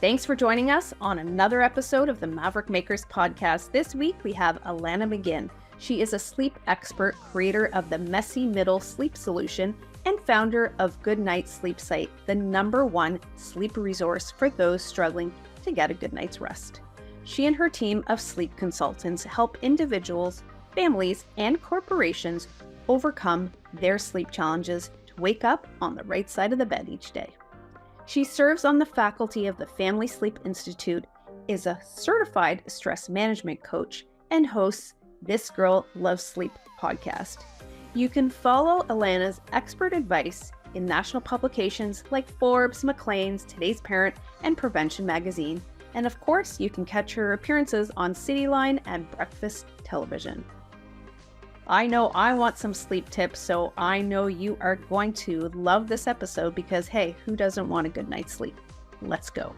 Thanks for joining us on another episode of the Maverick Makers podcast. This week we have Alanna McGinn. She is a sleep expert, creator of the Messy Middle Sleep Solution, and founder of Good Night Sleep Site, the #1 sleep resource for those struggling to get a good night's rest. She and her team of sleep consultants help individuals, families, and corporations overcome their sleep challenges to wake up on the right side of the bed each day. She serves on the faculty of the Family Sleep Institute, is a certified stress management coach, and hosts This Girl Loves Sleep podcast. You can follow Alanna's expert advice in national publications like Forbes, Maclean's, Today's Parent, and Prevention magazine. And of course, you can catch her appearances on Cityline and Breakfast Television. I know I want some sleep tips, so I know you are going to love this episode because, hey, who doesn't want a good night's sleep? Let's go.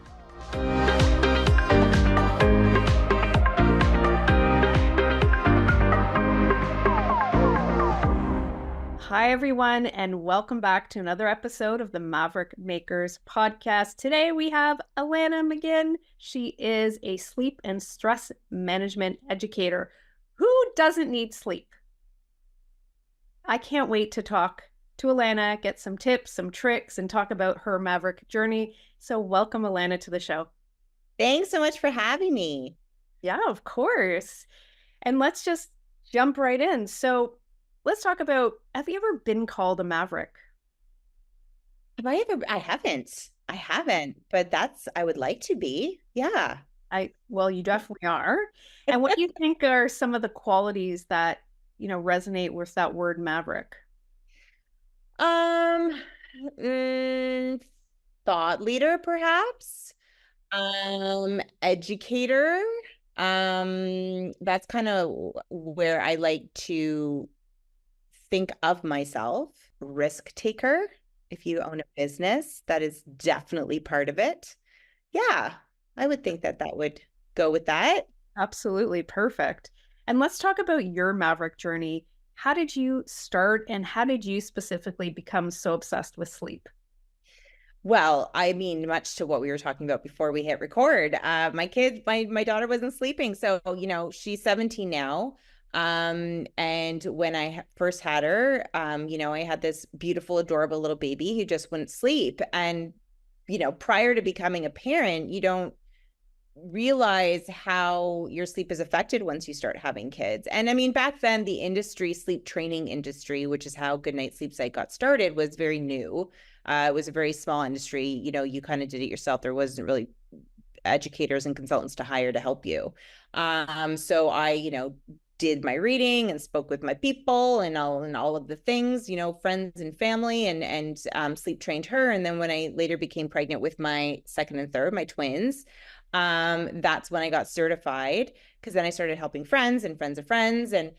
Hi, everyone, and welcome back to another episode of the Maverick Makers podcast. Today, we have Alanna McGinn. She is a sleep and stress management educator. Who doesn't need sleep? I can't wait to talk to Alanna, get some tips, some tricks, and talk about her Maverick journey. So welcome, Alanna, to the show. Thanks so much for having me. Yeah, of course. And let's just jump right in. So let's talk about, have you ever been called a Maverick? Have I ever? I haven't, but I would like to be. Yeah. Well, you definitely are. And what do you think are some of the qualities that, resonate with that word Maverick? Thought leader, perhaps. Educator. That's kind of where I like to think of myself. Risk taker. If you own a business, that is definitely part of it. Yeah, I would think that would go with that. Absolutely. Perfect. And let's talk about your Maverick journey. How did you start and how did you specifically become so obsessed with sleep? Well, I mean, much to what we were talking about before we hit record, my daughter wasn't sleeping. So, she's 17 now. And when I first had her, I had this beautiful, adorable little baby who just wouldn't sleep. And, prior to becoming a parent, you don't realize how your sleep is affected once you start having kids. And I mean, back then, the sleep training industry, which is how Good Night Sleep Site got started, was very new. It was a very small industry. You kind of did it yourself. There wasn't really educators and consultants to hire to help you. So I, did my reading and spoke with my people and all of the things, friends and family, and sleep trained her. And then when I later became pregnant with my second and third, my twins, that's when I got certified, because then I started helping friends and friends of friends, and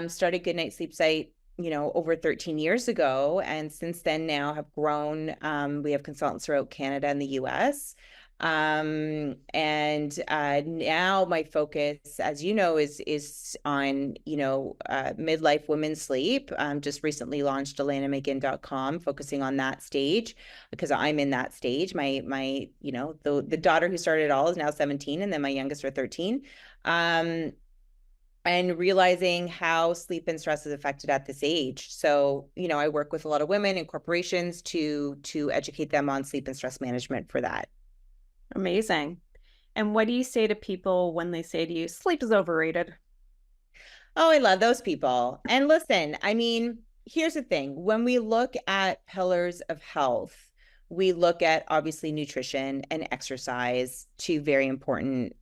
started Good Night Sleep Site, over 13 years ago. And since then now have grown. We have consultants throughout Canada and the US. And now my focus, as you know, is on, midlife women's sleep. Just recently launched AlannaMcGinn.com, focusing on that stage, because I'm in that stage. My the daughter who started it all is now 17, and then my youngest are 13. And realizing how sleep and stress is affected at this age. So, I work with a lot of women and corporations to educate them on sleep and stress management for that. Amazing. And what do you say to people when they say to you, sleep is overrated? Oh, I love those people. And listen, I mean, here's the thing. When we look at pillars of health, we look at obviously nutrition and exercise, two very important,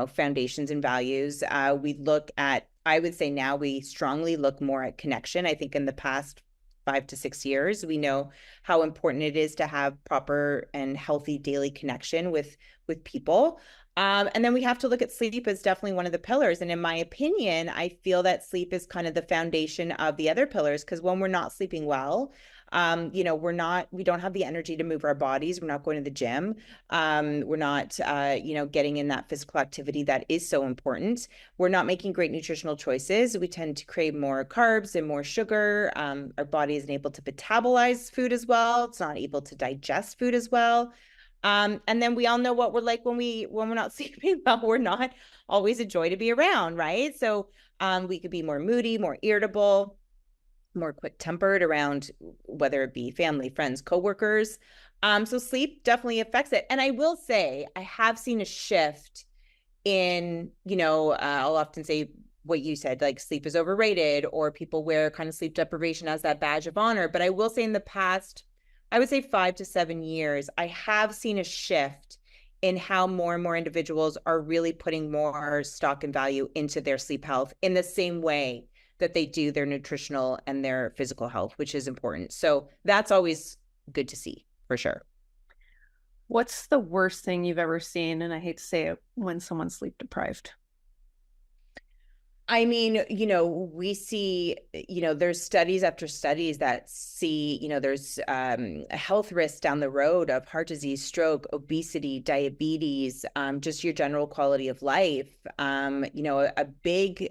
foundations and values. We look at, I would say now we strongly look more at connection. I think in the past 5 to 6 years, we know how important it is to have proper and healthy daily connection with people. And then we have to look at sleep as definitely one of the pillars. And in my opinion, I feel that sleep is kind of the foundation of the other pillars, because when we're not sleeping well, we don't have the energy to move our bodies. We're not going to the gym. We're not, getting in that physical activity that is so important. We're not making great nutritional choices. We tend to crave more carbs and more sugar. Our body isn't able to metabolize food as well. It's not able to digest food as well. And then we all know what we're like when we're not sleeping well. We're not always a joy to be around, right? So we could be more moody, more irritable, more quick-tempered around whether it be family, friends, coworkers. So sleep definitely affects it. And I will say, I have seen a shift in, I'll often say what you said, like sleep is overrated, or people wear kind of sleep deprivation as that badge of honor. But I will say in the past, I would say 5 to 7 years, I have seen a shift in how more and more individuals are really putting more stock and value into their sleep health in the same way that they do their nutritional and their physical health, which is important. So that's always good to see, for sure. What's the worst thing you've ever seen? And I hate to say it, when someone's sleep deprived. I mean, we see, there's studies after studies that see, there's health risks down the road of heart disease, stroke, obesity, diabetes, just your general quality of life. A big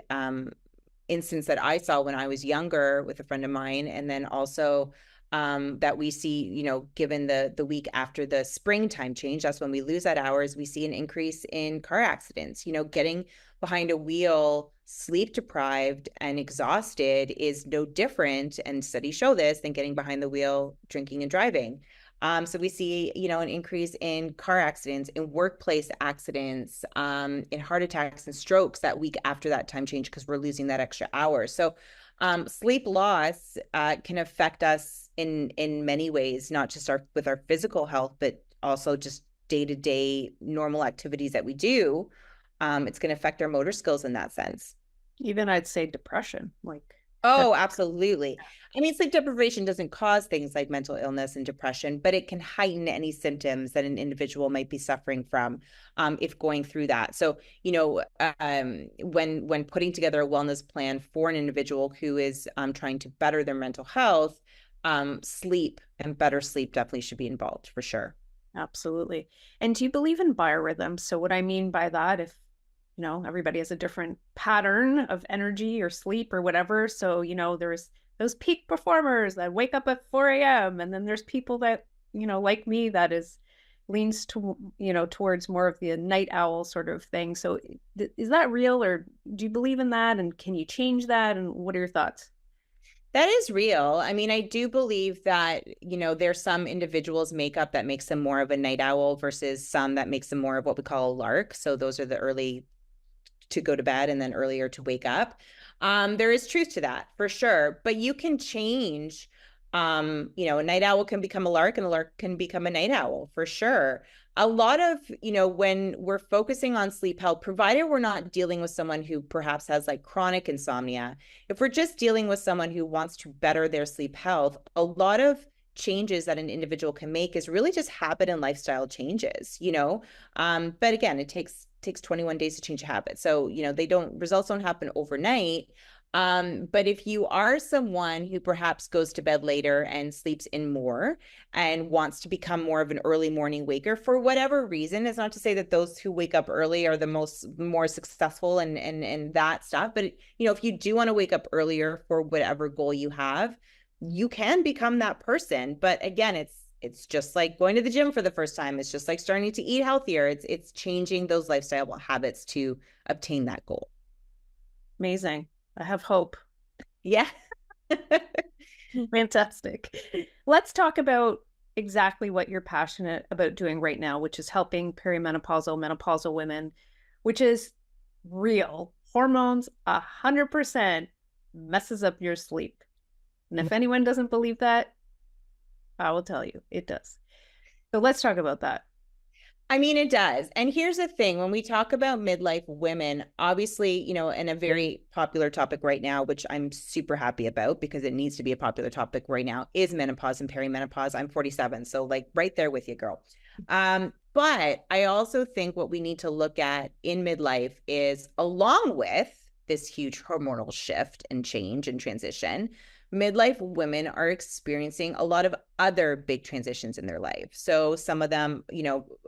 instance that I saw when I was younger with a friend of mine, and then also that we see, given the week after the springtime change, that's when we lose that hours, we see an increase in car accidents. Getting behind a wheel sleep deprived and exhausted is no different, and studies show this, than getting behind the wheel drinking and driving. So we see, an increase in car accidents, in workplace accidents, in heart attacks and strokes that week after that time change, because we're losing that extra hour. So sleep loss can affect us in many ways, not just with our physical health, but also just day-to-day normal activities that we do. It's going to affect our motor skills in that sense. Even I'd say depression, Oh, absolutely. I mean, sleep deprivation doesn't cause things like mental illness and depression, but it can heighten any symptoms that an individual might be suffering from if going through that. So, when putting together a wellness plan for an individual who is trying to better their mental health, sleep and better sleep definitely should be involved, for sure. Absolutely. And do you believe in biorhythms? So what I mean by that, if everybody has a different pattern of energy or sleep or whatever. So, there's those peak performers that wake up at 4 a.m. And then there's people that, like me, that leans to, towards more of the night owl sort of thing. So is that real, or do you believe in that? And can you change that? And what are your thoughts? That is real. I mean, I do believe that, there's some individuals' makeup that makes them more of a night owl versus some that makes them more of what we call a lark. So those are the early to go to bed and then earlier to wake up. There is truth to that, for sure. But you can change, a night owl can become a lark, and a lark can become a night owl, for sure. A lot of, when we're focusing on sleep health, provided we're not dealing with someone who perhaps has like chronic insomnia, if we're just dealing with someone who wants to better their sleep health, a lot of changes that an individual can make is really just habit and lifestyle changes, but again, it takes 21 days to change a habit. So, results don't happen overnight. But if you are someone who perhaps goes to bed later and sleeps in more and wants to become more of an early morning waker for whatever reason, it's not to say that those who wake up early are the more successful and that stuff. But, if you do want to wake up earlier for whatever goal you have, you can become that person. But again, it's just like going to the gym for the first time. It's just like starting to eat healthier. It's changing those lifestyle habits to obtain that goal. Amazing. I have hope. Yeah. Fantastic. Let's talk about exactly what you're passionate about doing right now, which is helping perimenopausal, menopausal women, which is real. Hormones 100% messes up your sleep. And if anyone doesn't believe that, I will tell you, it does. So let's talk about that. I mean, it does. And here's the thing, when we talk about midlife women, obviously, and a very popular topic right now, which I'm super happy about because it needs to be a popular topic right now, is menopause and perimenopause. I'm 47, so like right there with you, girl. But I also think what we need to look at in midlife is, along with this huge hormonal shift and change and transition, midlife women are experiencing a lot of other big transitions in their life. So some of them,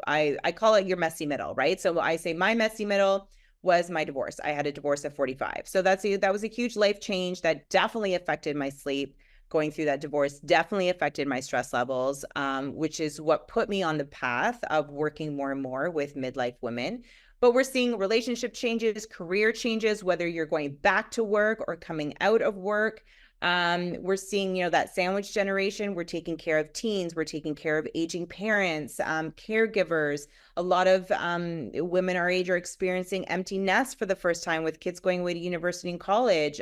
I call it your messy middle, right? So I say my messy middle was my divorce. I had a divorce at 45. So that was a huge life change that definitely affected my sleep, going through that divorce definitely affected my stress levels, which is what put me on the path of working more and more with midlife women. But we're seeing relationship changes, career changes, whether you're going back to work or coming out of work. We're seeing, that sandwich generation. We're taking care of teens. We're taking care of aging parents, caregivers. A lot of women our age are experiencing empty nests for the first time with kids going away to university and college.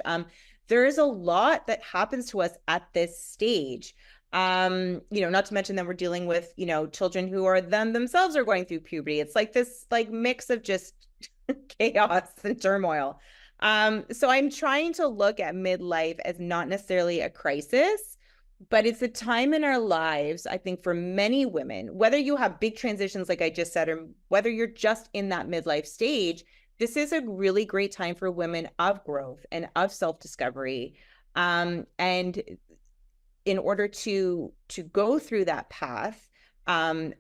There is a lot that happens to us at this stage. Not to mention that we're dealing with, children who are themselves are going through puberty. It's like this mix of just chaos and turmoil. So I'm trying to look at midlife as not necessarily a crisis, but it's a time in our lives, I think, for many women, whether you have big transitions, like I just said, or whether you're just in that midlife stage, this is a really great time for women of growth and of self-discovery. And in order to go through that path, in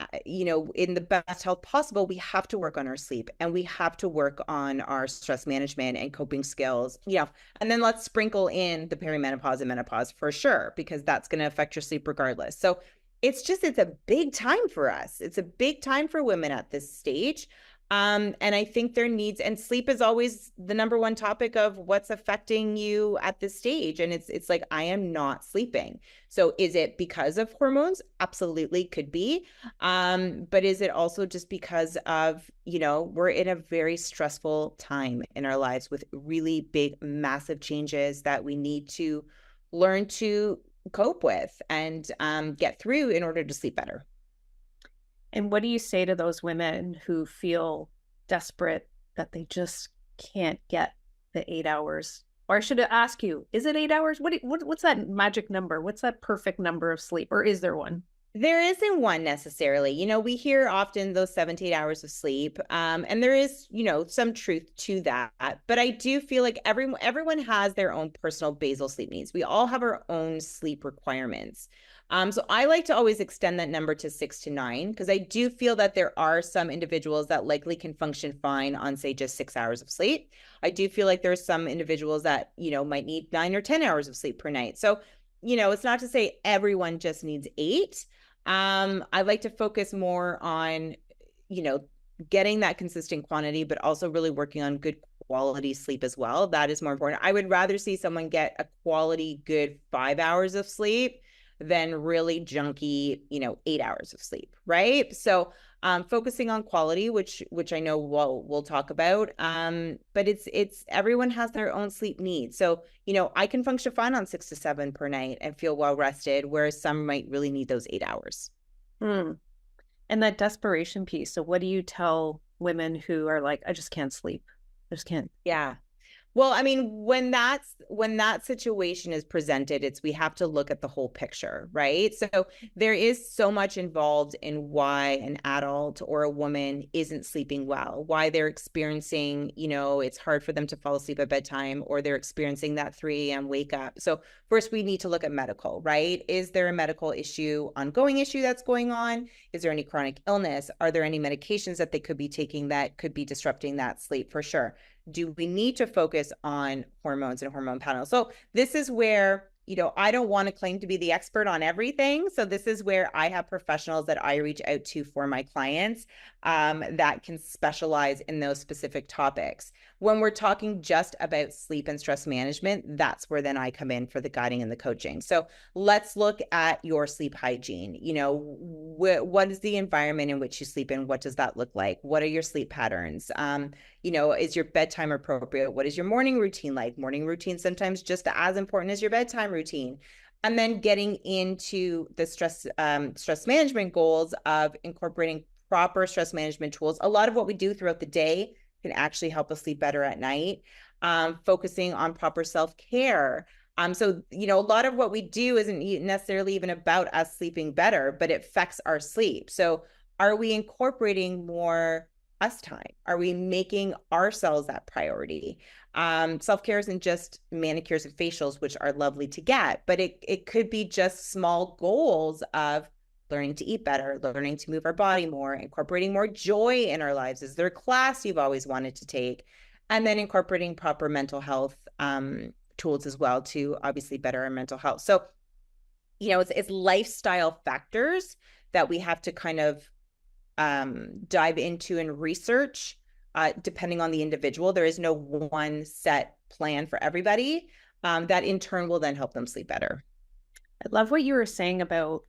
the best health possible, we have to work on our sleep and we have to work on our stress management and coping skills, and then let's sprinkle in the perimenopause and menopause for sure, because that's going to affect your sleep regardless. So it's a big time for us. It's a big time for women at this stage. And I think their needs, and sleep is always the number one topic of what's affecting you at this stage. And it's like, I am not sleeping. So is it because of hormones? Absolutely could be. But is it also just because of, we're in a very stressful time in our lives with really big, massive changes that we need to learn to cope with and get through in order to sleep better. And what do you say to those women who feel desperate that they just can't get the 8 hours? Or I should ask you, is it 8 hours? What's that magic number? What's that perfect number of sleep? Or is there one? There isn't one necessarily. We hear often those 7 to 8 hours of sleep. And there is, some truth to that. But I do feel like everyone has their own personal basal sleep needs. We all have our own sleep requirements. So I like to always extend that number to 6 to 9, because I do feel that there are some individuals that likely can function fine on, say, just 6 hours of sleep. I do feel like there's some individuals that, might need 9 or 10 hours of sleep per night. So, it's not to say everyone just needs 8. I like to focus more on, getting that consistent quantity, but also really working on good quality sleep as well. That is more important. I would rather see someone get a quality, good 5 hours of sleep than really junky, 8 hours of sleep, right? So focusing on quality, which I know we'll talk about, but it's everyone has their own sleep needs. So, I can function fine on 6 to 7 per night and feel well rested, whereas some might really need those 8 hours. And that desperation piece. So what do you tell women who are like, I just can't sleep? I just can't. Yeah. Well, I mean, when that situation is presented, we have to look at the whole picture, right? So there is so much involved in why an adult or a woman isn't sleeping well, why they're experiencing, it's hard for them to fall asleep at bedtime, or they're experiencing that 3 a.m. wake up. So first we need to look at medical, right? Is there a medical issue, ongoing issue that's going on? Is there any chronic illness? Are there any medications that they could be taking that could be disrupting that sleep? For sure. Do we need to focus on hormones and hormone panels? So this is where, I don't want to claim to be the expert on everything. So this is where I have professionals that I reach out to for my clients that can specialize in those specific topics. When we're talking just about sleep and stress management, that's where then I come in for the guiding and the coaching. So let's look at your sleep hygiene. What is the environment in which you sleep in? What does that look like? What are your sleep patterns? Is your bedtime appropriate? What is your morning routine like? Morning routine sometimes just as important as your bedtime routine. And then getting into the stress management goals of incorporating proper stress management tools. A lot of what we do throughout the day can actually help us sleep better at night. Focusing on proper self-care. So, a lot of what we do isn't necessarily even about us sleeping better, but it affects our sleep. So are we incorporating more us time? Are we making ourselves that priority? Self-care isn't just manicures and facials, which are lovely to get, but it could be just small goals of learning to eat better, learning to move our body more, incorporating more joy in our lives. Is there a class you've always wanted to take? And then incorporating proper mental health tools as well to obviously better our mental health. So it's lifestyle factors that we have to kind of dive into and research, depending on the individual. There is no one set plan for everybody, that in turn will then help them sleep better. I love what you were saying about,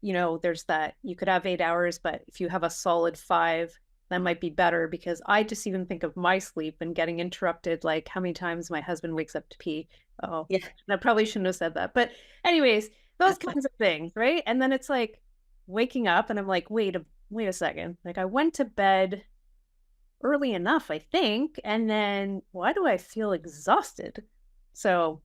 there's that you could have 8 hours, but if you have a solid 5, that might be better, because I just even think of my sleep and getting interrupted, like how many times my husband wakes up to pee. Oh, Yeah. I probably shouldn't have said that. But anyways, those kinds of things, right? And then it's like waking up and I'm like, wait a second. Like I went to bed early enough, I think, and then why do I feel exhausted? So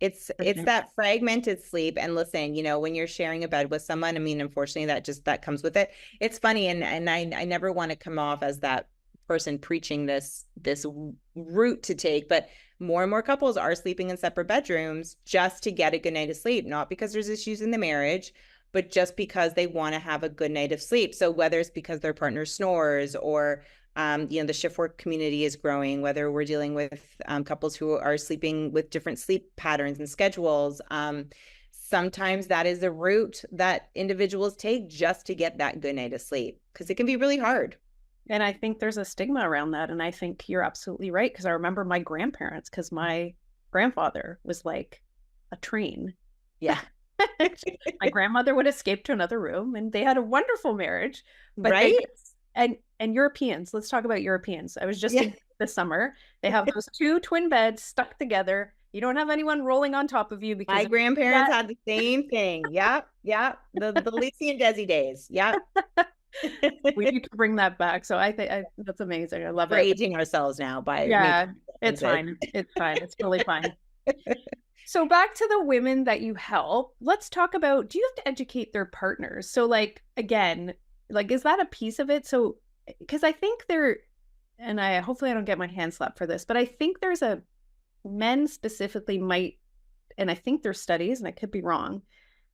it's that fragmented sleep. And listen, when you're sharing a bed with someone, I mean, unfortunately, that comes with it. It's funny, and I never want to come off as that person preaching this route to take, but more and more couples are sleeping in separate bedrooms just to get a good night of sleep, not because there's issues in the marriage, but just because they want to have a good night of sleep. So whether it's because their partner snores, or the shift work community is growing, whether we're dealing with couples who are sleeping with different sleep patterns and schedules. Sometimes that is the route that individuals take just to get that good night of sleep, because it can be really hard. And I think there's a stigma around that. And I think you're absolutely right, because I remember my grandparents, because my grandfather was like a train. Yeah. My grandmother would escape to another room, and they had a wonderful marriage. But right? And Europeans, let's talk about Europeans. I was just in this summer. They have those 2 twin beds stuck together. You don't have anyone rolling on top of you, because my grandparents had the same thing. Yep. The Lucy and Desi days. Yep. We need to bring that back. So I think that's amazing. I love We're it. aging ourselves now by it's fine. It's fine. It's totally fine. So back to the women that you help, let's talk about, do you have to educate their partners? So like, again, like, is that a piece of it? So, because I think and hopefully I don't get my hand slapped for this, but I think there's men specifically might, and I think there's studies, and I could be wrong,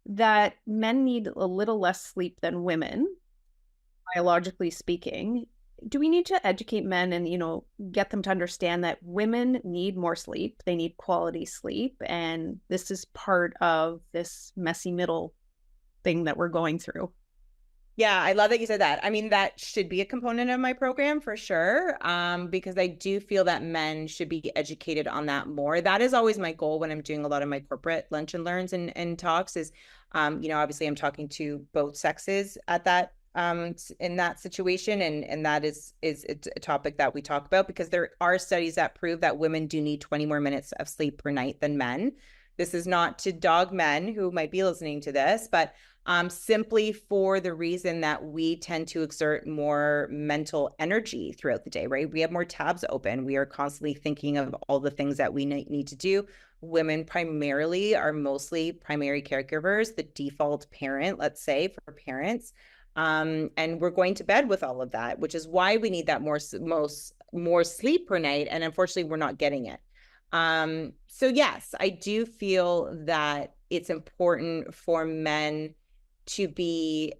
that men need a little less sleep than women, biologically speaking. Do we need to educate men and, get them to understand that women need more sleep? They need quality sleep. And this is part of this messy middle thing that we're going through. Yeah, I love that you said that. I mean, that should be a component of my program for sure, because I do feel that men should be educated on that more. That is always my goal when I'm doing a lot of my corporate lunch and learns and talks is, obviously I'm talking to both sexes at that in that situation, and that is a topic that we talk about, because there are studies that prove that women do need 20 more minutes of sleep per night than men. This is not to dog men who might be listening to this, but simply for the reason that we tend to exert more mental energy throughout the day, right? We have more tabs open. We are constantly thinking of all the things that we need to do. Women primarily are mostly primary caregivers, the default parent, let's say, for parents. And we're going to bed with all of that, which is why we need that more sleep per night. And unfortunately, we're not getting it. So yes, I do feel that it's important for men to be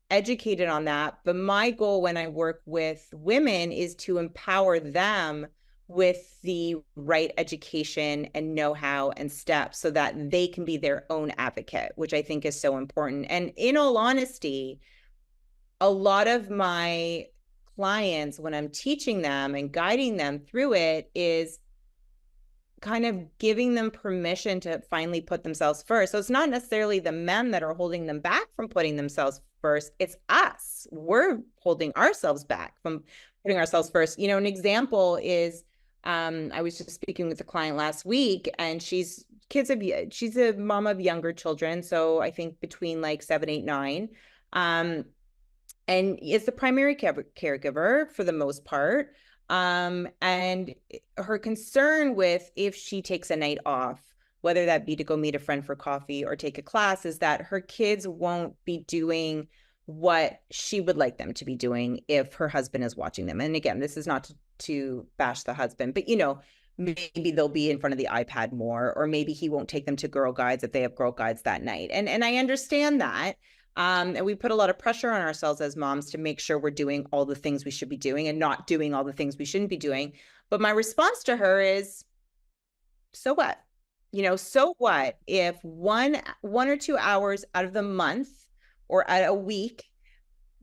educated on that. But my goal when I work with women is to empower them with the right education and know-how and steps so that they can be their own advocate, which I think is so important. And in all honesty, a lot of my clients, when I'm teaching them and guiding them through it, is kind of giving them permission to finally put themselves first. So it's not necessarily the men that are holding them back from putting themselves first. It's us. We're holding ourselves back from putting ourselves first. An example is, I was just speaking with a client last week, and she's a mom of younger children. So I think between like 7, 8, 9. And is the primary caregiver for the most part. And her concern with if she takes a night off, whether that be to go meet a friend for coffee or take a class, is that her kids won't be doing what she would like them to be doing if her husband is watching them. And again, this is not to bash the husband, but maybe they'll be in front of the iPad more, or maybe he won't take them to Girl Guides if they have Girl Guides that night. And I understand that. And we put a lot of pressure on ourselves as moms to make sure we're doing all the things we should be doing and not doing all the things we shouldn't be doing. But my response to her is, so what? So what if one or 2 hours out of the month or out a week,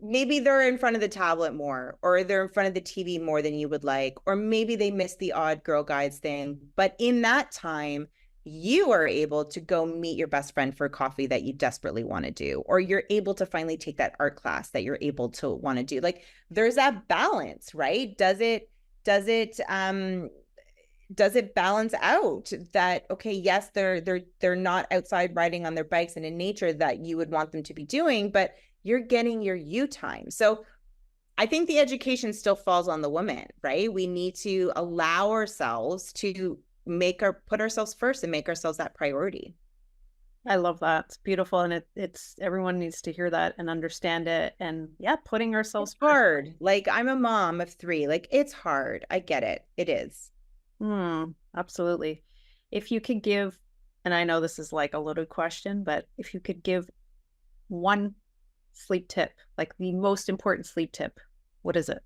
maybe they're in front of the tablet more, or they're in front of the TV more than you would like, or maybe they miss the odd Girl Guides thing. But in that time, you are able to go meet your best friend for coffee that you desperately want to do, or you're able to finally take that art class that you're able to want to do. Like, there's that balance, right? Does it balance out that, okay, yes, they're not outside riding on their bikes and in nature that you would want them to be doing, but you're getting your you time. So I think the education still falls on the woman, right? We need to allow ourselves to put ourselves first and make ourselves that priority. I love that. It's beautiful. And it's everyone needs to hear that and understand it. And yeah, putting ourselves first. Hard. Like, I'm a mom of 3. Like, it's hard. I get it. It is. Absolutely. If you could give, and I know this is like a loaded question, but if you could give one sleep tip, like the most important sleep tip, what is it?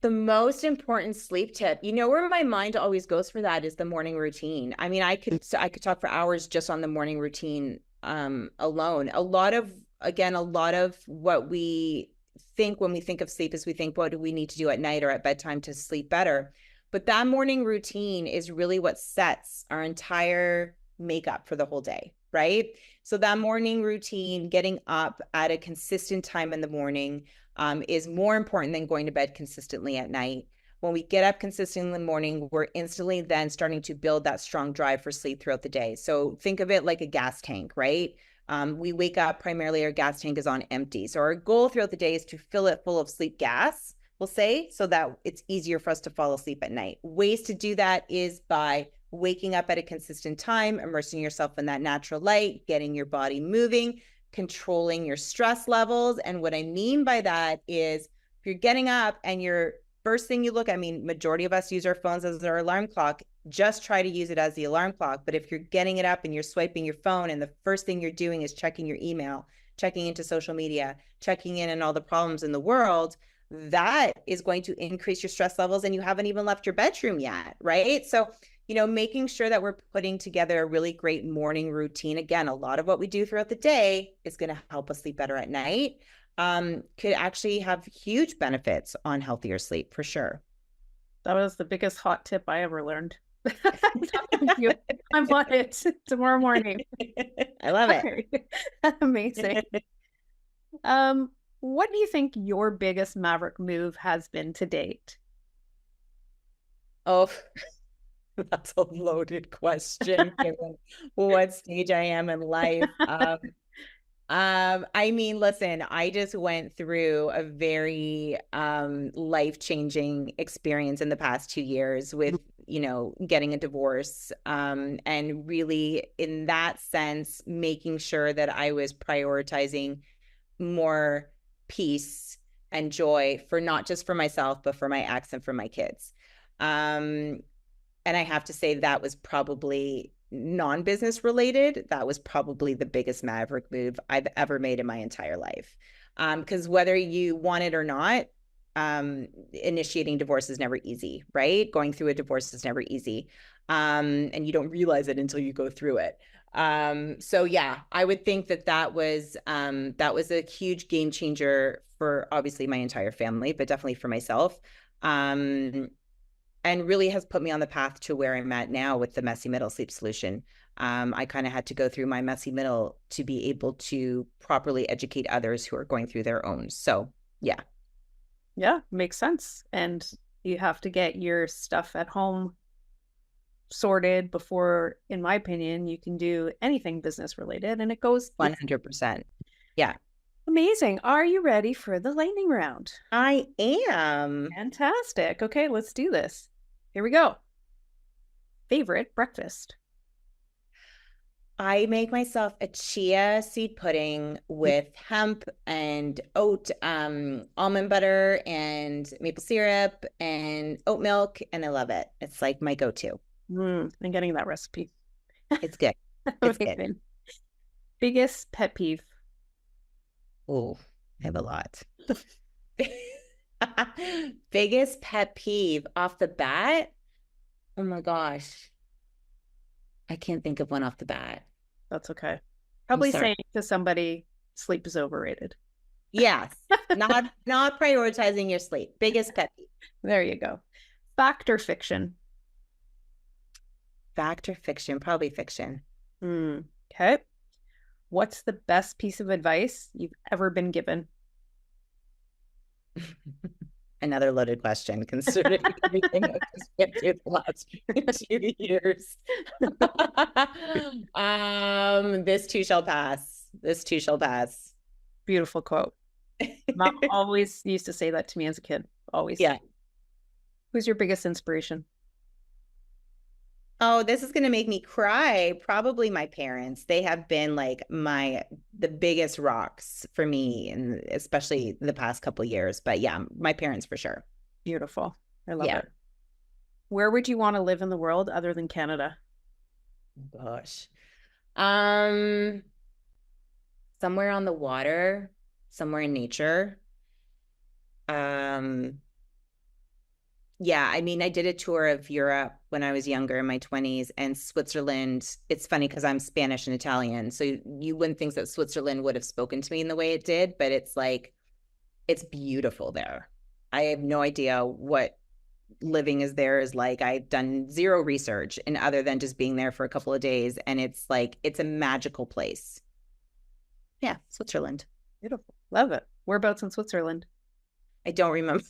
The most important sleep tip, where my mind always goes for that is the morning routine. I mean, I could talk for hours just on the morning routine alone. A lot of what we think when we think of sleep is we think, what do we need to do at night or at bedtime to sleep better? But that morning routine is really what sets our entire makeup for the whole day, right? So that morning routine, getting up at a consistent time in the morning, is more important than going to bed consistently at night. When we get up consistently in the morning, we're instantly then starting to build that strong drive for sleep throughout the day. So think of it like a gas tank, right? We wake up, primarily our gas tank is on empty. So our goal throughout the day is to fill it full of sleep gas, we'll say, so that it's easier for us to fall asleep at night. Ways to do that is by waking up at a consistent time, immersing yourself in that natural light, getting your body moving, controlling your stress levels. And what I mean by that is, if you're getting up and your first thing you look, I mean, majority of us use our phones as our alarm clock, just try to use it as the alarm clock. But if you're getting it up and you're swiping your phone and the first thing you're doing is checking your email, checking into social media, checking in on all the problems in the world, that is going to increase your stress levels, and you haven't even left your bedroom yet, right? So making sure that we're putting together a really great morning routine. Again, a lot of what we do throughout the day is going to help us sleep better at night. Could actually have huge benefits on healthier sleep, for sure. That was the biggest hot tip I ever learned. I'm on it tomorrow morning. I love it. Amazing. What do you think your biggest Maverick move has been to date? Oh, that's a loaded question given what stage I am in life. I mean, listen, I just went through a very life-changing experience in the past 2 years with, getting a divorce, and really, in that sense, making sure that I was prioritizing more peace and joy for not just for myself, but for my ex and for my kids. And I have to say that was probably non-business related. That was probably the biggest Maverick move I've ever made in my entire life. Because whether you want it or not, initiating divorce is never easy, right? Going through a divorce is never easy. And you don't realize it until you go through it. So yeah, I would think that was a huge game changer for obviously my entire family, but definitely for myself. And really has put me on the path to where I'm at now with the Messy Middle Sleep Solution. I kind of had to go through my messy middle to be able to properly educate others who are going through their own. So yeah. Yeah, makes sense. And you have to get your stuff at home sorted before, in my opinion, you can do anything business related, and it goes 100%. Yeah. Amazing. Are you ready for the lightning round? I am. Fantastic. Okay, let's do this. Here we go. Favorite breakfast? I make myself a chia seed pudding with hemp and oat, almond butter and maple syrup and oat milk, and I love it. It's like my go-to. I'm getting that recipe. It's good. It's good. Biggest pet peeve? Oh, I have a lot. Biggest pet peeve off the bat? Oh my gosh. I can't think of one off the bat. That's okay. I'm Probably sorry. saying to somebody, sleep is overrated. Yes. Not prioritizing your sleep. Biggest pet peeve. There you go. Fact or fiction? Fact or fiction? Probably fiction. Okay. What's the best piece of advice you've ever been given? Another loaded question, considering everything I've just been through the last 2 years. This too shall pass. This too shall pass. Beautiful quote. Mom always used to say that to me as a kid. Always. Yeah. Who's your biggest inspiration? Oh, this is going to make me cry. Probably my parents. They have been like the biggest rocks for me, and especially the past couple of years. But yeah, my parents for sure. Beautiful. I love it. Where would you want to live in the world other than Canada? Gosh. Somewhere on the water, somewhere in nature. Yeah, I mean, I did a tour of Europe when I was younger in my 20s, and Switzerland. It's funny because I'm Spanish and Italian, so you wouldn't think that Switzerland would have spoken to me in the way it did, but it's like, it's beautiful there. I have no idea what living is like. I've done zero research and other than just being there for a couple of days, and it's like, it's a magical place. Yeah, Switzerland. Beautiful. Love it. Whereabouts in Switzerland? I don't remember.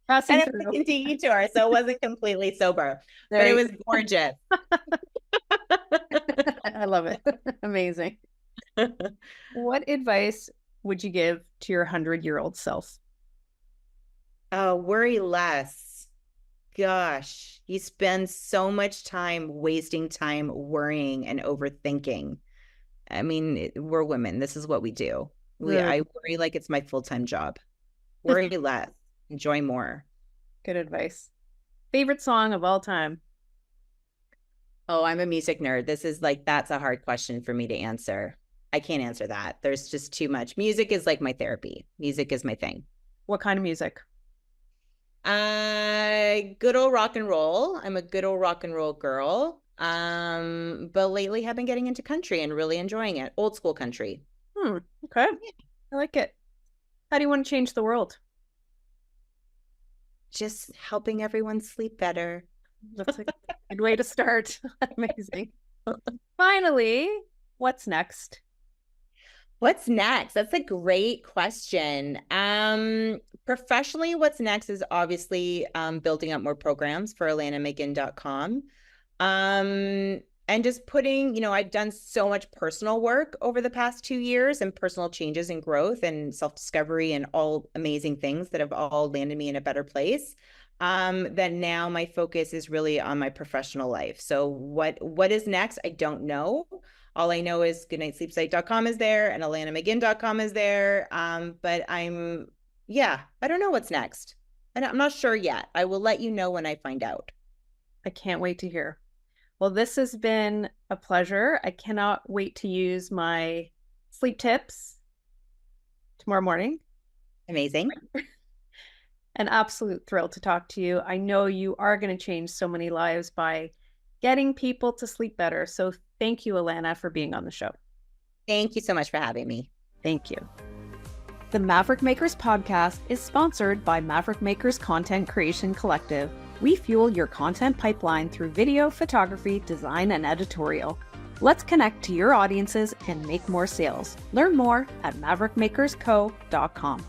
Passing and it was a detour, so it wasn't completely sober, but it was gorgeous. I love it. Amazing. What advice would you give to your 100-year-old self? Oh, worry less. Gosh, you spend so much time wasting time worrying and overthinking. I mean, we're women. This is what we do. I worry like it's my full-time job. Worry less, enjoy more. Good advice. Favorite song of all time? Oh, I'm a music nerd. This is like, that's a hard question for me to answer. I can't answer that. There's just too much. Music is like my therapy. Music is my thing. What kind of music? Good old rock and roll. I'm a good old rock and roll girl. But lately have been getting into country and really enjoying it. Old school country. Okay. I like it. How do you want to change the world? Just helping everyone sleep better. That's a good way to start. Amazing. Finally, what's next? What's next? That's a great question. Professionally, what's next is obviously building up more programs for AlannaMcGinn.com. And just putting, I've done so much personal work over the past 2 years and personal changes and growth and self-discovery and all amazing things that have all landed me in a better place. That now my focus is really on my professional life. So what is next? I don't know. All I know is goodnightsleepsite.com is there and AlannaMcGinn.com is there. But I don't know what's next. And I'm not sure yet. I will let you know when I find out. I can't wait to hear. Well, this has been a pleasure. I cannot wait to use my sleep tips tomorrow morning. Amazing. An absolute thrill to talk to you. I know you are going to change so many lives by getting people to sleep better. So thank you, Alanna, for being on the show. Thank you so much for having me. Thank you. The Maverick Makers podcast is sponsored by Maverick Makers Content Creation Collective. We fuel your content pipeline through video, photography, design, and editorial. Let's connect to your audiences and make more sales. Learn more at maverickmakersco.com.